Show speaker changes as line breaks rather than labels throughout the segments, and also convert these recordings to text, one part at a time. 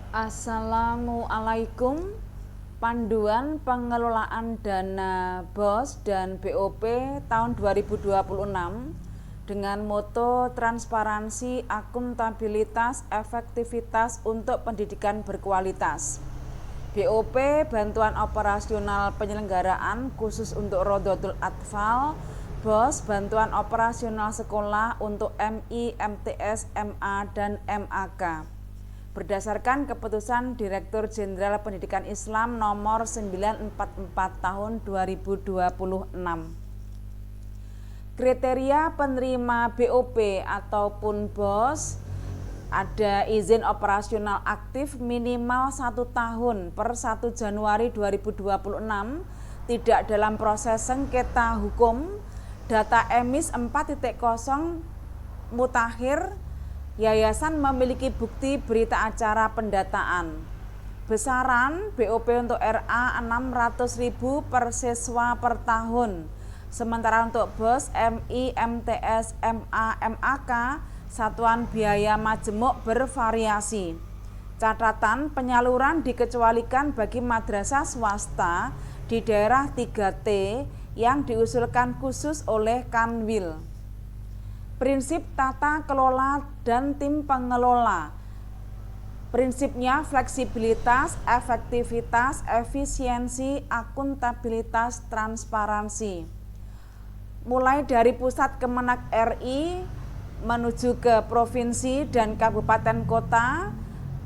Assalamualaikum. Panduan pengelolaan dana BOS dan BOP tahun 2026 dengan moto transparansi, akuntabilitas, efektivitas untuk pendidikan berkualitas. BOP bantuan operasional penyelenggaraan khusus untuk Rodotul Atfal, BOS bantuan operasional sekolah untuk MI, MTS, MA, dan MAK. Berdasarkan keputusan Direktur Jenderal Pendidikan Islam nomor 944 tahun 2026. Kriteria penerima BOP ataupun BOS ada izin operasional aktif minimal 1 tahun per 1 Januari 2026, tidak dalam proses sengketa hukum, data emis 4.0 mutakhir, yayasan memiliki bukti berita acara pendataan. Besaran BOP untuk RA 600.000 per siswa per tahun. Sementara untuk BOS, MI, MTS, MA, MAK, satuan biaya majemuk bervariasi. Catatan, penyaluran dikecualikan bagi madrasah swasta di daerah 3T yang diusulkan khusus oleh Kanwil. Prinsip tata kelola dan tim pengelola. Prinsipnya fleksibilitas, efektivitas, efisiensi, akuntabilitas, transparansi. Mulai dari pusat Kemenak RI menuju ke provinsi dan kabupaten kota,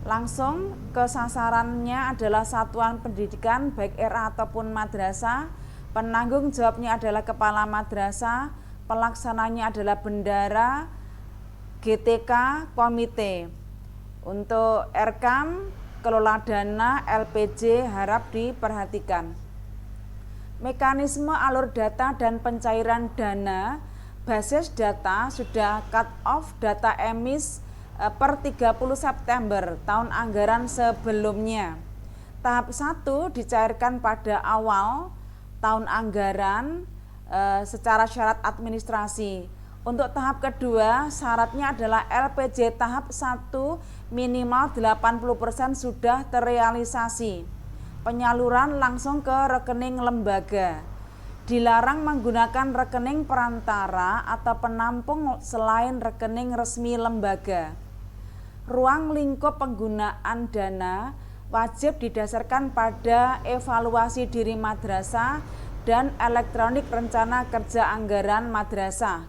langsung ke sasarannya adalah satuan pendidikan baik RA ataupun madrasah. Penanggung jawabnya adalah kepala madrasah, pelaksananya adalah bendara, GTK, komite. Untuk RKAM, kelola dana, LPJ harap diperhatikan. Mekanisme alur data dan pencairan dana, basis data sudah cut off data emis per 30 September tahun anggaran sebelumnya. Tahap 1 dicairkan pada awal tahun anggaran secara syarat administrasi. Untuk tahap kedua, syaratnya adalah LPJ tahap 1 minimal 80% sudah terrealisasi. Penyaluran langsung ke rekening lembaga. Dilarang menggunakan rekening perantara atau penampung selain rekening resmi lembaga. Ruang lingkup penggunaan dana wajib didasarkan pada evaluasi diri madrasah dan elektronik rencana kerja anggaran madrasah.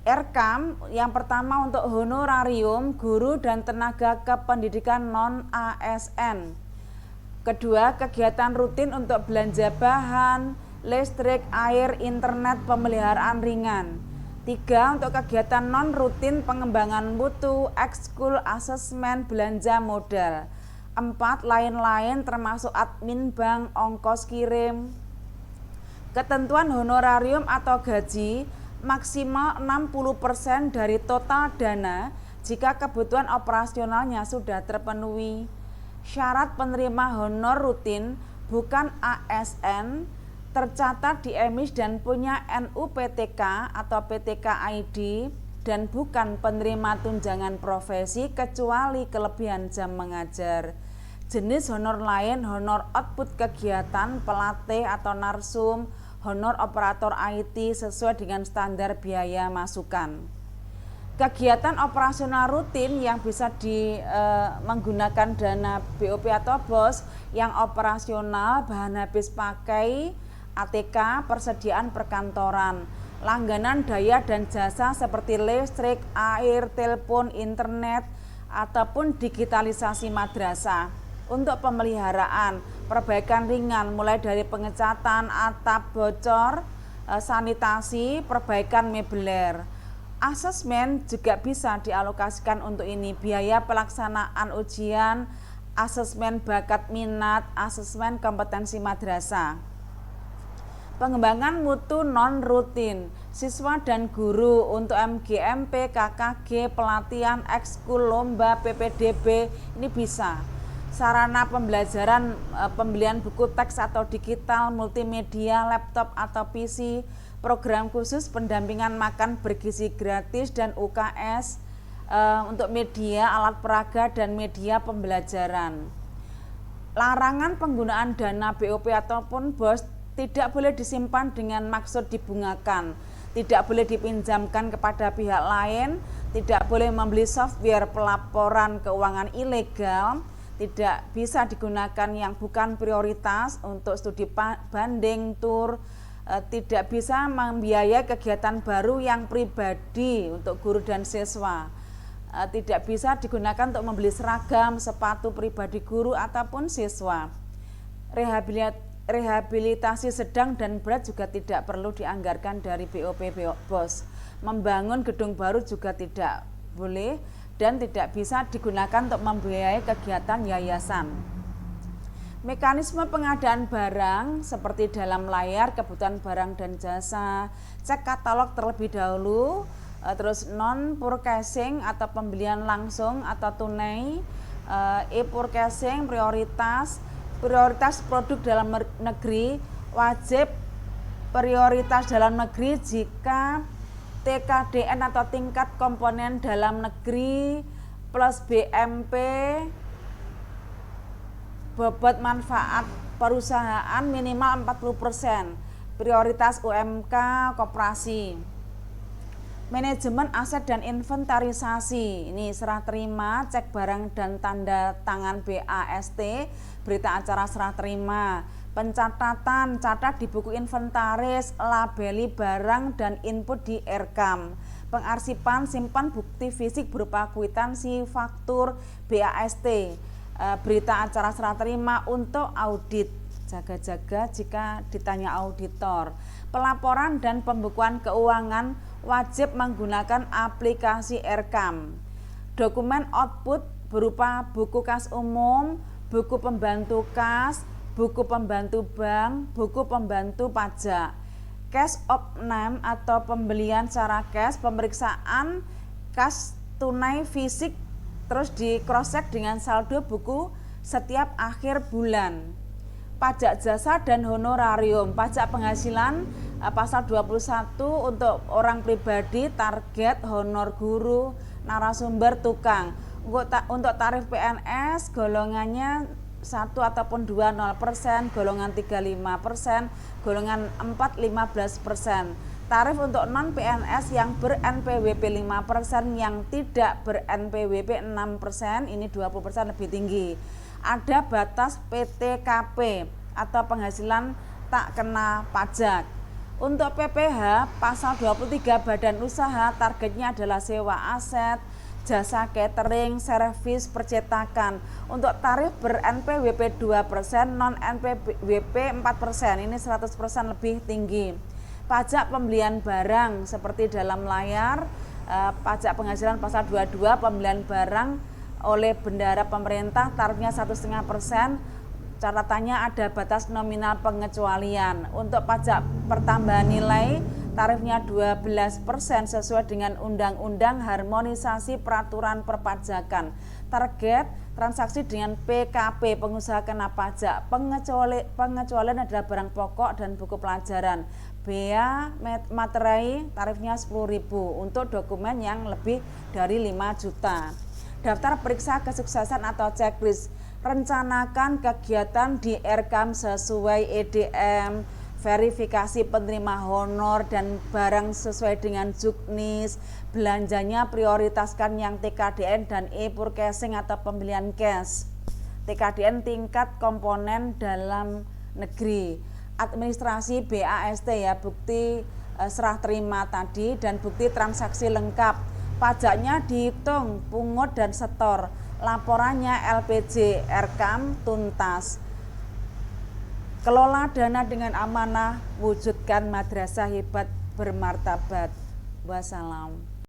RKAM yang pertama untuk honorarium guru dan tenaga kependidikan non-ASN. Kedua, kegiatan rutin untuk belanja bahan, listrik, air, internet, pemeliharaan ringan. 3, untuk kegiatan non-rutin pengembangan mutu, ekskul, asesmen, belanja modal. 4, lain-lain termasuk admin bank, ongkos kirim. Ketentuan honorarium atau gaji maksimal 60% dari total dana jika kebutuhan operasionalnya sudah terpenuhi. Syarat penerima honor rutin bukan ASN, tercatat di EMIS dan punya NUPTK atau PTK ID dan bukan penerima tunjangan profesi kecuali kelebihan jam mengajar. Jenis honor lain, honor output kegiatan, pelatih atau narsum, honor operator IT sesuai dengan standar biaya masukan. Kegiatan operasional rutin yang bisa menggunakan dana BOP atau BOS yang operasional, bahan habis pakai, ATK, persediaan perkantoran, langganan daya dan jasa seperti listrik, air, telepon, internet, ataupun digitalisasi madrasah. Untuk pemeliharaan, perbaikan ringan mulai dari pengecatan atap bocor, sanitasi, perbaikan mebeler. Asesmen juga bisa dialokasikan untuk ini, biaya pelaksanaan ujian, asesmen bakat minat, asesmen kompetensi madrasah. Pengembangan mutu non-rutin, siswa dan guru untuk MGMP, KKG, pelatihan, ekskul, lomba, PPDB, ini bisa. Sarana pembelajaran, pembelian buku teks atau digital, multimedia, laptop atau PC, program khusus pendampingan makan bergizi gratis dan UKS, untuk media, alat peraga, dan media pembelajaran. Larangan penggunaan dana BOP ataupun BOS tidak boleh disimpan dengan maksud dibungakan, tidak boleh dipinjamkan kepada pihak lain, tidak boleh membeli software pelaporan keuangan ilegal, tidak bisa digunakan yang bukan prioritas untuk studi banding, tur, tidak bisa membiayai kegiatan baru yang pribadi untuk guru dan siswa, tidak bisa digunakan untuk membeli seragam, sepatu pribadi guru ataupun siswa. Rehabilitasi sedang dan berat juga tidak perlu dianggarkan dari BOP BOS. Membangun gedung baru juga tidak boleh dan tidak bisa digunakan untuk membiayai kegiatan yayasan. Mekanisme pengadaan barang seperti dalam layar, kebutuhan barang dan jasa, cek katalog terlebih dahulu, terus non-purchasing atau pembelian langsung atau tunai, e-purchasing, prioritas produk dalam negeri, wajib prioritas dalam negeri jika TKDN atau tingkat komponen dalam negeri plus BMP bobot manfaat perusahaan minimal 40%, prioritas UMK koperasi. Manajemen aset dan inventarisasi, ini serah terima, cek barang dan tanda tangan BAST, berita acara serah terima, pencatatan, catat di buku inventaris, labeli barang dan input di RKAM, pengarsipan, simpan bukti fisik berupa kwitansi, faktur, BAST, berita acara serah terima untuk audit, jaga-jaga jika ditanya auditor. Pelaporan dan pembukuan keuangan wajib menggunakan aplikasi RKAM. Dokumen output berupa buku kas umum, buku pembantu kas, buku pembantu bank, buku pembantu pajak. Cash of name atau pembelian secara cash, pemeriksaan kas tunai fisik, terus di cross check dengan saldo buku setiap akhir bulan. Pajak jasa dan honorarium, pajak penghasilan pasal 21 untuk orang pribadi, target, honor guru, narasumber, tukang. Untuk tarif PNS golongannya 1 ataupun 2 0%, golongan 3 5%, golongan 4 15%. Tarif untuk non PNS yang ber-NPWP 5%, yang tidak ber-NPWP 6%, ini 20% lebih tinggi. Ada batas PTKP atau penghasilan tak kena pajak. Untuk PPH pasal 23 badan usaha, targetnya adalah sewa aset, jasa catering, servis percetakan. Untuk tarif ber-NPWP 2%, non-NPWP 4%, ini 100% lebih tinggi. Pajak pembelian barang seperti dalam layar, pajak penghasilan pasal 22, pembelian barang oleh bendahara pemerintah, tarifnya 1,5%, catatannya ada batas nominal pengecualian. Untuk pajak pertambahan nilai, tarifnya 12% sesuai dengan Undang-Undang Harmonisasi Peraturan Perpajakan. Target transaksi dengan PKP, pengusaha kena pajak. Pengecualian adalah barang pokok dan buku pelajaran. Bea materai tarifnya 10.000 untuk dokumen yang lebih dari 5 juta. Daftar periksa kesuksesan atau checklist. Rencanakan kegiatan di RKAM sesuai EDM, verifikasi penerima honor dan barang sesuai dengan juknis. Belanjanya prioritaskan yang TKDN dan e-purchasing atau pembelian cash. TKDN tingkat komponen dalam negeri. Administrasi BAST ya, bukti serah terima tadi dan bukti transaksi lengkap. Pajaknya dihitung, pungut dan setor. Laporannya LPJ, RKAM tuntas. Kelola dana dengan amanah, wujudkan madrasah hebat bermartabat. Wassalam.